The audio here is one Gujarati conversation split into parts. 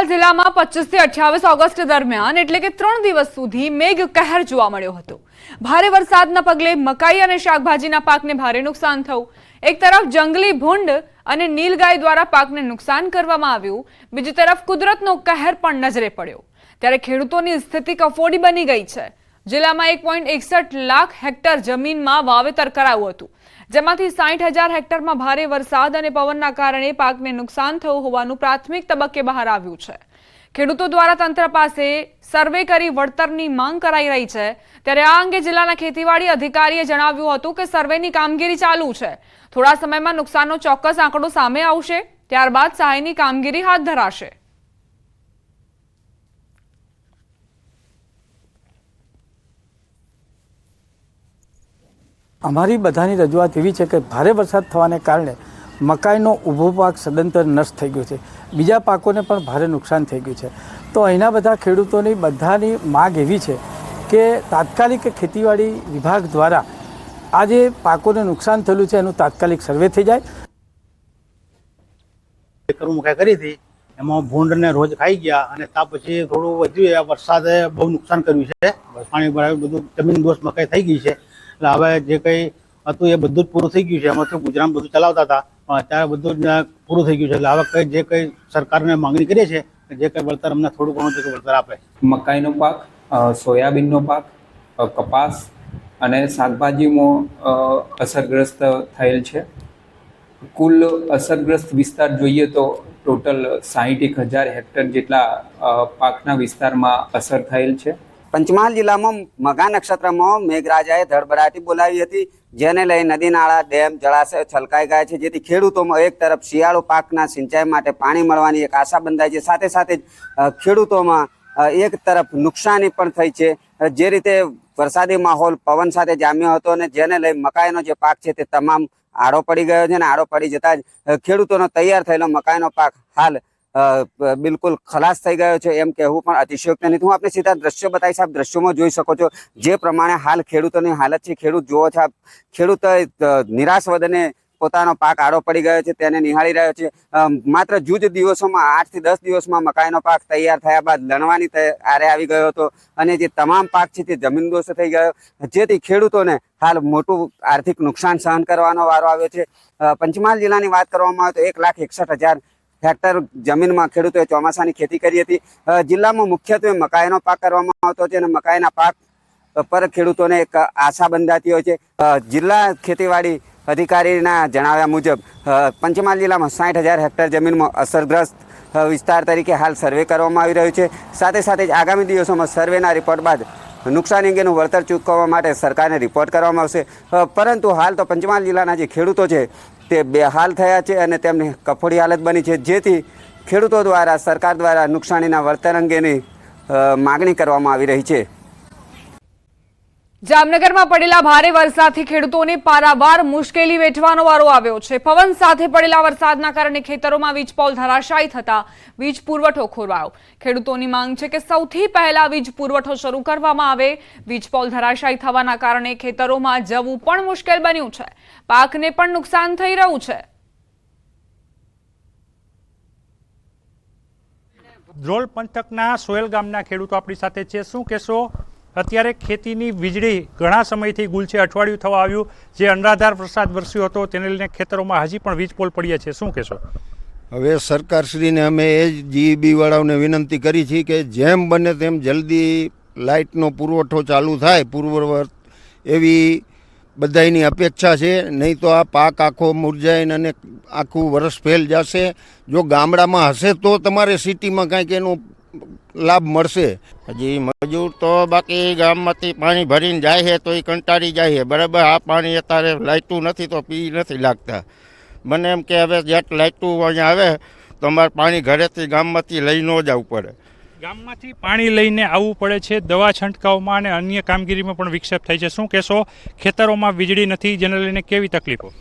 પંચમહાલ જિલ્લામાં 25 થી 28 ઓગસ્ટ દરમિયાન એટલે કે 3 દિવસ સુધી મેઘ કહેર જોવા મળ્યો હતો। ભારે વરસાદના પગલે મકાઈ અને શાકભાજીના પાકને ભારે નુકસાન થયું। એક તરફ જંગલી ભૂંડ અને નીલગાય દ્વારા પાકને નુકસાન કરવામાં આવ્યું, બીજી તરફ કુદરતનો કહેર પણ નજરે પડ્યો। ત્યારે ખેડૂતોની સ્થિતિ કફોડી બની ગઈ છે। જિલ્લામાં 1.61 લાખ હેક્ટર જમીનમાં વાવેતર કરાયું હતું, જેમાંથી 60,000 હેક્ટરમાં ભારે વરસાદ અને પવનના કારણે પાકને નુકસાન થયું હોવાનું પ્રાથમિક તબક્કે બહાર આવ્યું છે। ખેડૂતો દ્વારા તંત્ર પાસે સર્વે કરી વળતરની માંગ કરાઈ રહી છે। ત્યારે આ અંગે જિલ્લાના ખેતીવાડી અધિકારીએ જણાવ્યું હતું કે સર્વેની કામગીરી ચાલુ છે। થોડા સમયમાં નુકસાનનો ચોક્કસ આંકડો સામે આવશે, ત્યારબાદ સહાયની કામગીરી હાથ ધરાશે। અમારી બધાની રજૂઆત એવી છે કે ભારે વરસાદ થવાને કારણે મકાઈનો ઊભો પાક સદંતર નષ્ટ થઈ ગયો છે, બીજા પાકોને પણ ભારે નુકસાન થઈ ગયું છે। તો અહીંના બધા ખેડૂતોની બધાની માગ એવી છે કે તાત્કાલિક ખેતીવાડી વિભાગ દ્વારા આ જે પાકોને નુકસાન થયેલું છે એનું તાત્કાલિક સર્વે થઈ જાય। મકાઈ કરી હતી, એમાં ભૂંડને રોજ ખાઈ ગયા અને ત્યાર પછી થોડું વધ્યું, વરસાદે બહુ નુકસાન કર્યું છે, પાણી ભરાયું, બધું જમીન દોષ મકાઈ થઈ ગઈ છે। એટલે હવે જે કંઈ હતું એ બધું જ પૂરું થઈ ગયું છે। એમાંથી ગુજરાત બધું ચલાવતા હતા, પણ અત્યારે બધું જ પૂરું થઈ ગયું છે। એટલે હવે જે કંઈ સરકારને માંગણી કરીએ છીએ કે જે કંઈ વળતર અમને થોડું ઘણું વળતર આપે। મકાઈનો પાક, સોયાબીનનો પાક, કપાસ અને શાકભાજીમાં અસરગ્રસ્ત થયેલ છે। કુલ અસરગ્રસ્ત વિસ્તાર જોઈએ તો ટોટલ 61,000 હેક્ટર જેટલા પાકના વિસ્તારમાં અસર થયેલ છે। પંચમહાલ જિલ્લામાં મઘા નક્ષત્રમાં મેઘરાજાએ ધડબડાટી બોલાવી હતી, જેને લઈ નદી નાળા, ડેમ, જળાશય છલકાઈ ગયા છે, જેથી ખેડૂતોમાં એક તરફ શિયાળુ પાકના સિંચાઈ માટે પાણી મળવાની એક આશા બંધાઈ છે, સાથે સાથે જ ખેડૂતોમાં એક તરફ નુકસાની પણ થઈ છે। જે રીતે વરસાદી માહોલ પવન સાથે જામ્યો હતો અને જેને લઈ મકાઈનો જે પાક છે તે તમામ આડો પડી ગયો છે અને આડો પડી જતા જ ખેડૂતોનો તૈયાર થયેલો મકાઈનો પાક હાલ બિલકુલ ખલાસ થઈ ગયો છે એમ કહેવું પણ અતિશયોક્તિ નથી। હું આપને સીધા દ્રશ્યો બતાવીશ, આપ દ્રશ્યોમાં જોઈ શકો છો જે પ્રમાણે હાલ ખેડૂતોની હાલત છે। ખેડૂત જુઓ છો, ખેડૂત નિરાશ વદને પોતાનો પાક આડો પડી ગયો છે તેને નિહાળી રહ્યો છે। માત્ર જ દિવસોમાં 8 થી 10 દિવસમાં મકાઈનો પાક તૈયાર થયા બાદ લણવાની આરે આવી ગયો હતો અને જે તમામ પાક છે તે જમીનદોસ્ત થઈ ગયો, જેથી ખેડૂતોને હાલ મોટું આર્થિક નુકસાન સહન કરવાનો વારો આવ્યો છે। પંચમહાલ જિલ્લાની વાત કરવામાં આવે તો 1,61,000 હેક્ટર જમીનમાં ખેડૂતોએ ચોમાસાની ખેતી કરી હતી। જિલ્લામાં મુખ્યત્વે મકાઈનો પાક કરવામાં આવતો છે અને મકાઈના પાક પર ખેડૂતોને એક આશા બંધાતી હોય છે। જિલ્લા ખેતીવાડી અધિકારીના જણાવ્યા મુજબ પંચમહાલ જિલ્લામાં 60,000 હેક્ટર જમીનમાં અસરગ્રસ્ત વિસ્તાર તરીકે હાલ સર્વે કરવામાં આવી રહ્યું છે। સાથે સાથે જ આગામી દિવસોમાં સર્વેના રિપોર્ટ બાદ નુકસાન અંગેનું વળતર ચૂકવવા માટે સરકારને રિપોર્ટ કરવામાં આવશે। પરંતુ હાલ તો પંચમહાલ જિલ્લાના જે ખેડૂતો છે તે બેહાલ થયા છે અને તેમની કફોડી હાલત બની છે, જેથી ખેડૂતો દ્વારા સરકાર દ્વારા નુકસાનીના વળતર અંગેની માગણી કરવામાં આવી રહી છે। જામનગરમાં પડેલા ભારે વરસાદથી ખેડૂતોને પારાવાર મુશ્કેલી વેઠવાનો વારો આવ્યો છે। પવન સાથે પડેલા વરસાદના કારણે ખેતરોમાં વીજપોલ ધરાશાયી થતા વીજ પુરવઠો ખોરવાયો। ખેડૂતોની માંગ છે કે સૌથી પહેલા વીજ પુરવઠો શરૂ કરવામાં આવે। વીજપોલ ધરાશાયી થવાના કારણે ખેતરોમાં જવું પણ મુશ્કેલ બન્યું છે, પાકને પણ નુકસાન થઈ રહ્યું છે। ધ્રોલ પંથકના સોયલ ગામના ખેડૂતો આપણી સાથે છે। શું કહેશો, અત્યારે ખેતીની વીજળી ઘણા સમયથી ગુલ છે, અઠવાડિયું થવા આવ્યું, જે અનરાધાર વરસાદ વરસ્યો હતો તેને લઈને ખેતરોમાં હજી પણ વીજ પોલ પડ્યા છે, શું કહેશો? હવે સરકારશ્રીને અમે એ જીઈબી વાળાઓને વિનંતી કરી છે કે જેમ બને તેમ જલ્દી લાઇટનો પુરવઠો ચાલુ થાય પૂર્વવત એવી બધાની અપેક્ષા છે। નહીં તો આ પાક આખો મુરઝાઈને અને આખું વરસ ફેલ જશે। જો ગામડામાં હશે તો તમારે સિટીમાં કાંઈક એનો લાભ મળશે। હજી મજૂર તો બાકી ગામમાંથી પાણી ભરીને જાય છે તો એ કંટાળી જાય છે, બરાબર। આ પાણી અત્યારે લાઇટું નથી તો પી નથી લાગતા। મને એમ કે હવે જેટ લાઇટું અહીંયા આવે તો અમારે પાણી ઘરેથી ગામમાંથી લઈ ન જવું પડે। ગામમાંથી પાણી લઈને આવવું પડે છે, દવા છંટકાવમાં અને અન્ય કામગીરીમાં પણ વિક્ષેપ થાય છે। શું કહેશો, ખેતરોમાં વીજળી નથી, જેને લઈને કેવી તકલીફો?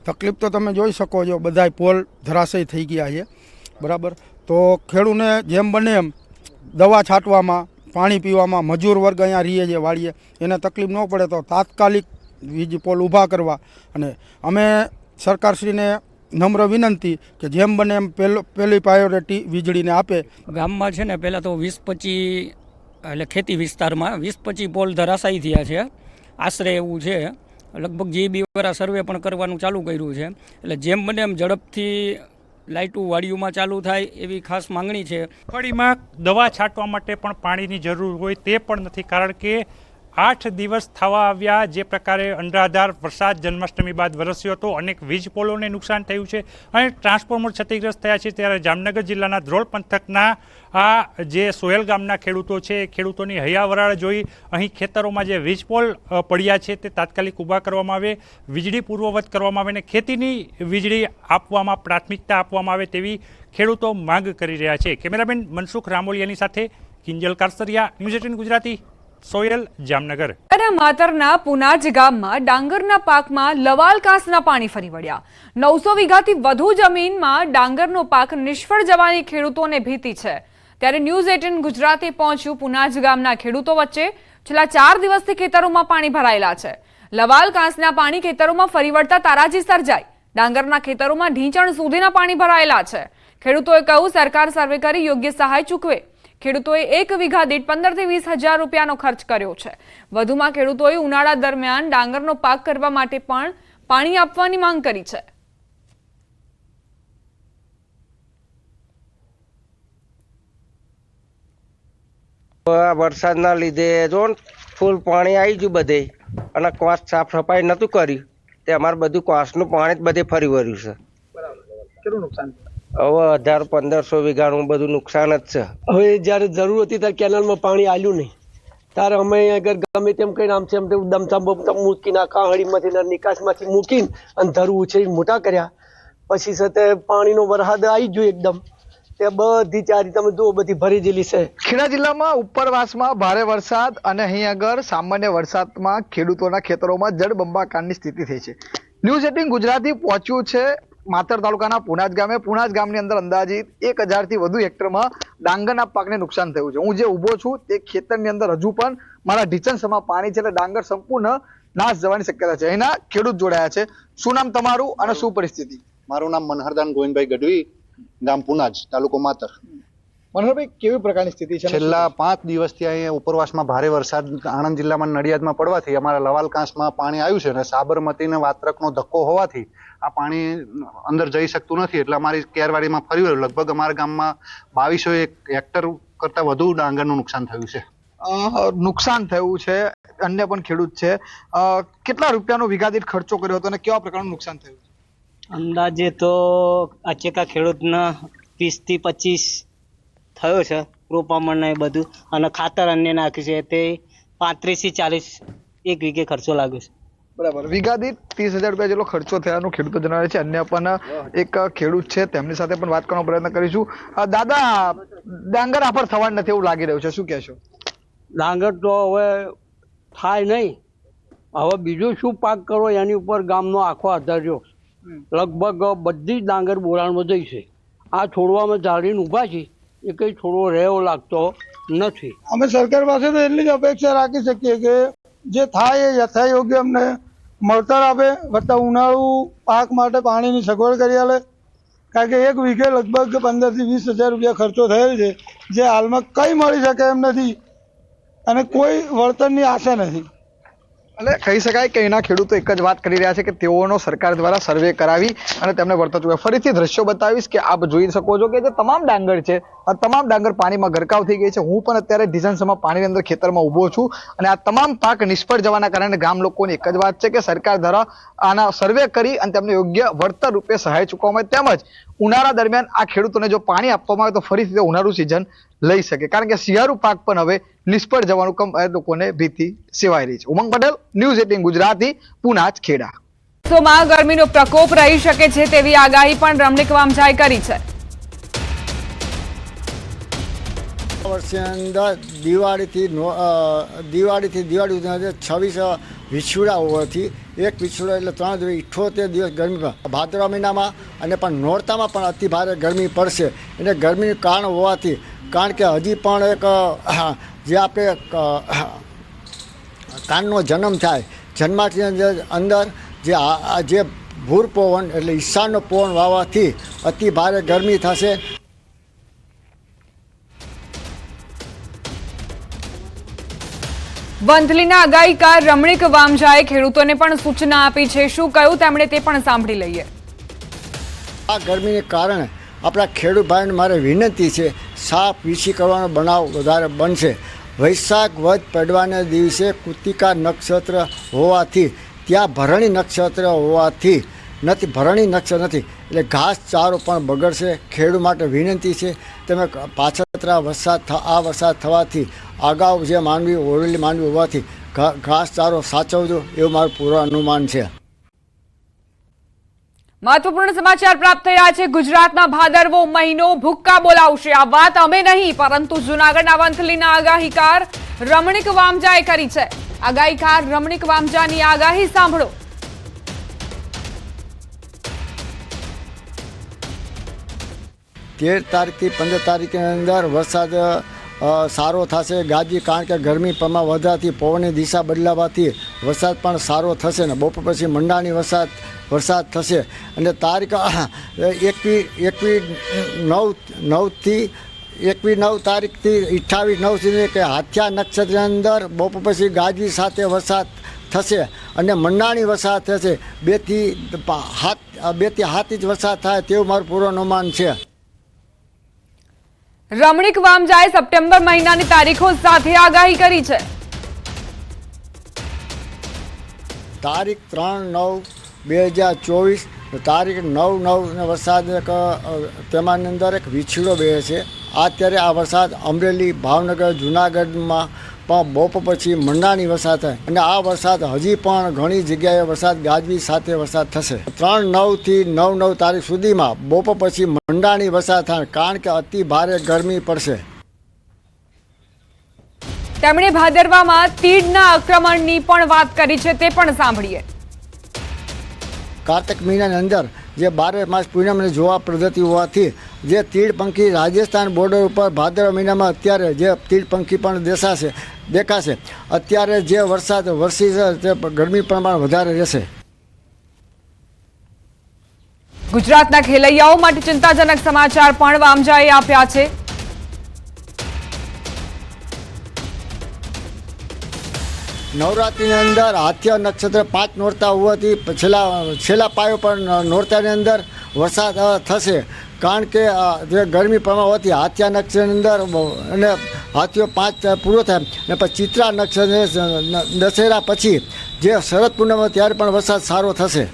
તકલીફ તો તમે જોઈ શકો છો, બધાય પોલ ધરાશયી થઈ ગયા છે, બરાબર। તો ખેડૂતને જેમ બને એમ દવા છાંટવામાં, પાણી પીવામાં, મજૂર વર્ગ અહીંયા રહીએ છે વાળીએ, એને તકલીફ ન પડે તો તાત્કાલિક વીજ પોલ ઊભા કરવા અને અમે સરકારશ્રીને નમ્ર વિનંતી કે જેમ બને એમ પહેલી પ્રાયોરિટી વીજળીને આપે. ગામમાં છે ને પહેલાં તો 20-25 એટલે ખેતી વિસ્તારમાં 20-25 પોલ ધરાશાયી થયા છે આશરે એવું છે. લગભગ જીબી વાળા સર્વે પણ કરવાનું ચાલુ કર્યું છે. એટલે જેમ બને એમ ઝડપથી લાઇટો વાડીઓમાં ચાલુ થાય એવી ખાસ માંગણી છે. મગફળીમાં દવા છાંટવા માટે પણ પાણીની જરૂર હોય તે પણ નથી, કારણ કે 8 દિવસ થવા આવ્યા જે પ્રકારે અનરાધાર વરસાદ જન્માષ્ટમી બાદ વરસ્યો હતો. અનેક વીજ પોલોને નુકસાન થયું છે અને ટ્રાન્સફોર્મર ક્ષતિગ્રસ્ત થયા છે. ત્યારે જામનગર જિલ્લાના ધ્રોલ પંથકના આ જે સોયલ ગામના ખેડૂતો છે, ખેડૂતોની હૈયાવરાળ જોઈ અહીં ખેતરોમાં જે વીજ પોલ પડ્યા છે તે તાત્કાલિક ઊભા કરવામાં આવે, વીજળી પૂર્વવત કરવામાં આવે અને ખેતીની વીજળી આપવામાં પ્રાથમિકતા આપવામાં આવે તેવી ખેડૂતો માંગ કરી રહ્યા છે. કેમેરામેન મનસુખ રામોલિયાની સાથે કિંજલ કારસરિયા, ન્યૂઝ 18 ગુજરાતી, સોયલ, જામનગર. માતરના પુનાજ ગામમાં ડાંગરના પાકમાં લવાલ કાંસના પાણી ફરી વળ્યા. 900 વીઘાથી વધુ જમીનમાં ડાંગરનો પાક નિષ્ફળ જવાની ખેડૂતોને ભીતિ છે. ત્યારે ન્યૂઝ 18 ગુજરાતી પહોંચ્યું પુનાજ ગામના ખેડૂતો વચ્ચે. છેલ્લા 4 દિવસથી ખેતરોમાં પાણી ભરાયેલા છે. લવાલ કાંસના પાણી ખેતરોમાં ફરી વળતા તારાજી સર્જાઈ. ડાંગરના ખેતરોમાં ઢીંચણ સુધીના પાણી ભરાયેલા છે. ખેડૂતોએ કહ્યું સરકાર સર્વે કરી યોગ્ય સહાય ચૂકવે. ખેડૂતોએ 1 વીઘા દીઠ 15 થી 20 હજાર રૂપિયાનો ખર્ચ કર્યો છે. વધુમાં ખેડૂતોએ ઉનાળા દરમિયાન ડાંગરનો પાક કરવા માટે પણ પાણી આપવાની માંગ કરી છે. વરસાદના લીધે જો ફૂલ પાણી આવી ગયું બધે અને કોસ સાફ સફાઈ નતું કર્યું તે અમારે બધું કોસનું પાણી જ બધે ફરી વળ્યું છે. કેટલું નુકસાન? હવે 1000-1500 વીઘાનું બધું નુકસાન જ છે. હવે જ્યારે જરૂર હતી ત્યારે કેનાલમાં પાણી આવ્યું નહીં, ત્યારે અમે આગળ ગમે તેમ કહીને આમ તેમ દમતા બમતા મૂકીને કાહળીમાંથી નિકાસમાંથી મૂકીને અને ધરું ઉછેરીને મોટા કર્યા. પછી છે તે પાણીનો વરસાદ આવી ગયો એકદમ, તે બધી ચારી તમે જુઓ બધી ભરી ગયેલી છે. ખેડા જિલ્લામાં ઉપરવાસમાં ભારે વરસાદ અને અહીં આગળ સામાન્ય વરસાદમાં ખેડૂતોના ખેતરોમાં જળબંબાકારની સ્થિતિ થઈ છે. ન્યૂઝ 18 ગુજરાતી પહોંચ્યું છે માતર તાલુકાના પુનાજ ગામે. પુનાજ ગામની અંદર અંદાજિત 1000 થી વધુ હેક્ટરમાં ડાંગરના પાકને નુકસાન થયું છે. હું જે ઊભો છું તે ખેતરની અંદર હજુ પણ મારા ઢીચણસમાં પાણી છે, એટલે ડાંગર સંપૂર્ણ નાશ જવાની શક્યતા છે. એના ખેડૂત જોડાયા છે. શું નામ તમારું અને શું પરિસ્થિતિ? મારું નામ મનહરદાન ગોવિંદભાઈ ગઢવી, ગામ પુનાજ, તાલુકો માતર. મનોહરભાઈ, કેવી પ્રકારની સ્થિતિ છે? છેલ્લા 5 દિવસથી અહીંયા ઉપરવાસમાં ભારે વરસાદ આણંદ જિલ્લામાં નડિયાદમાં પડવાથી અમારા લવાલ કાંસમાં પાણી આવ્યું છે અને સાબરમતી અને વાત્રકનો ધક્કો હોવાથી આ પાણી અંદર જઈ શકતું નથી. એટલે અમારી કેરવાડીમાં ફરી વળ્યું. લગભગ અમારા ગામમાં 2200 હેક્ટર કરતાં વધુ ડાંગરનું નુકસાન થયું છે. નુકસાન થયું છે. અન્ય પણ ખેડૂત છે. કેટલા રૂપિયાનો વીઘા દીઠ ખર્ચો કર્યો હતો અને કેવા પ્રકારનું નુકસાન થયું? અંદાજે તો આચેકા ખેડૂતના 20 થી 25 થયો છે. રોપામણ ને બધું અને ખાતર અન્ય નાખ્યું છે તે 35 થી 40 એક વીઘે ખર્ચો લાગ્યો છે. બરાબર. વીઘા દીઠ 30,000 રૂપિયા જેટલો ખર્ચો થયાનું ખેડૂતો જણાવે છે. અન્ય પણ એક ખેડૂત છે, તેમની સાથે પણ વાત કરવાનો પ્રયત્ન કરીશું. દાદા, ડાંગર આફર થવાનું નથી એવું લાગી રહ્યું છે, શું કહેશો? ડાંગર તો હવે થાય નહીં. હવે બીજું શું પાક કરો એની ઉપર ગામનો આખો આધાર રહ્યો. લગભગ બધી જ ડાંગર બોરાણમાં જઈ છે. આ છોડવામાં ઝાડીને ઊભા છે એ કંઈ છોડવો રહેવો લાગતો નથી. અમે સરકાર પાસે તો એટલી જ અપેક્ષા રાખી શકીએ કે જે થાય એ યથાયોગ્ય અમને મળતર આપે, વત્તા ઉનાળુ પાક માટે પાણીની સગવડ કરી આલે. કારણ કે 1 વીઘે લગભગ 15 થી 20 હજાર રૂપિયા ખર્ચો થયેલ છે, જે હાલમાં કંઈ મળી શકે એમ નથી અને કોઈ વળતરની આશા નથી. એટલે કહી શકાય કે એના ખેડૂતો એક જ વાત કરી રહ્યા છે કે તેઓનો સરકાર દ્વારા સર્વે કરાવી અને તેમને વળતર ચૂકવે. ફરીથી દ્રશ્યો બતાવીશ કે આપ જોઈ શકો છો કે જે તમામ ડાંગર છે, આ તમામ ડાંગર પાણીમાં ગરકાવ થઈ ગઈ છે. હું પણ અત્યારે ઢીસણસમાં પાણીની અંદર ખેતરમાં ઊભો છું અને આ તમામ પાક નિષ્ફળ જવાના કારણે ગામ લોકોની એક જ વાત છે કે સરકાર દ્વારા આના સર્વે કરી અને તેમને યોગ્ય વળતર રૂપે સહાય ચૂકવવામાં આવે. તેમજ ઉનાળા દરમિયાન આ ખેડૂતોને જો પાણી આપવામાં આવે તો ફરીથી તે ઉનાળુ સિઝન લઈ શકે, કારણ કે શિયાળુ પાક પણ હવે નિષ્ફળ જવાનું લોકોને ભીતિ સેવાઈ રહી છે. ઉમંગ પટેલ, ન્યૂઝ 18 ગુજરાતી, પુનાજ, ખેડા. માં ગરમીનો પ્રકોપ રહી શકે છે તેવી આગાહી પણ રમણીક વામજાએ કરી છે. વર્ષની અંદર દિવાળીથી દિવાળી 26 વિછુડા હોવાથી એક વિછુડો એટલે 378 દિવસ ગરમી. ભાદરવા મહિનામાં અને પણ નોરતામાં પણ અતિ ભારે ગરમી પડશે. એને ગરમીનું કારણ હોવાથી, કારણ કે હજી પણ એક જે આપણે કાનનો જન્મ થાય, જન્માથી અંદર જે ભૂર પવન એટલે ઈશાનનો પવન વાવાથી અતિ ભારે ગરમી થશે. વંથલીના આગાહીકાર રમણીક વામજાએ ખેડૂતોને પણ સૂચના આપી છે. શું કહ્યું તેમણે તે પણ સાંભળી લઈએ. આ ગરમીને કારણે આપણા ખેડૂત ભાઈને મારે વિનંતી છે, સાપ વીછી કરવાનો બનાવ વધારે બનશે. વૈશાખ વધ પડવાના દિવસે કૃતિકા નક્ષત્ર હોવાથી ત્યાં ભરણી નક્ષત્ર હોવાથી ભરણી નક્ષત્ર નથી એટલે ઘાસ ચારો પણ બગડશે. ખેડૂત માટે વિનંતી છે, તમે પાછતરા આ વરસાદ થવાથી અગાઉ જે માનવી ઓળેલી માનવી હોવાથી ઘાસ ચારો સાચવજો એવું મારું પૂરું અનુમાન છે. મહત્વપૂર્ણ સમાચાર પ્રાપ્ત થઈ રહ્યા છે. ગુજરાતના ભાદરવો મહિનો ભૂક્કા બોલાવશે. આ વાત અમે નહીં પરંતુ જૂનાગઢના વંથલીના આગાહીકાર રમણીક વામજાએ કરી છે. આગાહીકાર રમણીક વામજાની આગાહી સાંભળો. 13 તારીખથી 15 તારીખની અંદર વરસાદ સારો થશે. ગાજી કારણ કે ગરમી પ્રમાણ વધવાથી પવનની દિશા બદલાવાથી વરસાદ પણ સારો થશે ને બપોર પછી મંડાણી વરસાદ થશે. અને તારીખ 21/9 તારીખથી 28/9 સુધી કે હાથિયા નક્ષત્રની અંદર બપોર પછી ગાજી સાથે વરસાદ થશે અને મંડાણી વરસાદ થશે. 2 થી 7 ઇંચ વરસાદ થાય તેવું મારું પૂર્વ અનુમાન છે. રમણીક વામજાએ સપ્ટેમ્બર મહિનાની તારીખો સાથે આગાહી કરી છે. તારીખ 3/9/2024 તારીખ 9/9 વરસાદ તેમાંની અંદર એક વીછીડો બે છે. અત્યારે આ વરસાદ અમરેલી, ભાવનગર, જૂનાગઢમાં પણ બપોર પછી મંડાણી વરસાદ થાય અને આ વરસાદ હજી પણ ઘણી જગ્યાએ વરસાદ ગાજવી સાથે વરસાદ થશે. 3/9 થી 9/9 તારીખ સુધીમાં બપોર પછી મંડાણી વરસાદ થાય કારણ કે અતિ ભારે ગરમી પડશે. તેમણે ભાદરવામાં તીડના આક્રમણની પણ વાત કરી છે, તે પણ સાંભળીએ. કાર્તિક મહિનાની અંદર જે 12 માસ પૂનમને જોવા પદ્ધતિ હોવાથી જે તીડ પંખી રાજસ્થાન બોર્ડર ઉપર ભાદરવા મહિનામાં અત્યારે જે તીડ પંખી પણ દેખાશે. અત્યારે જે વરસાદ વરસી છે તે ગરમી પ્રમાણ વધારે રહેશે. ગુજરાતના ખેલૈયાઓ માટે ચિંતાજનક સમાચાર પણ વામજાએ આપ્યા છે. નવરાત્રિની અંદર હાથિયા નક્ષત્ર 5 નોરતા હોવાથી છેલ્લા પાયો પર નોરતાની અંદર વરસાદ થશે કારણ કે જે ગરમી પ્રમાણ હોવાથી હાથિયા નક્ષત્રની અંદર અને હાથીઓ 5 પૂરો થાય અને પછી ચિત્રા નક્ષત્ર દશેરા પછી જે શરદ પૂનમ ત્યારે પણ વરસાદ સારો થશે.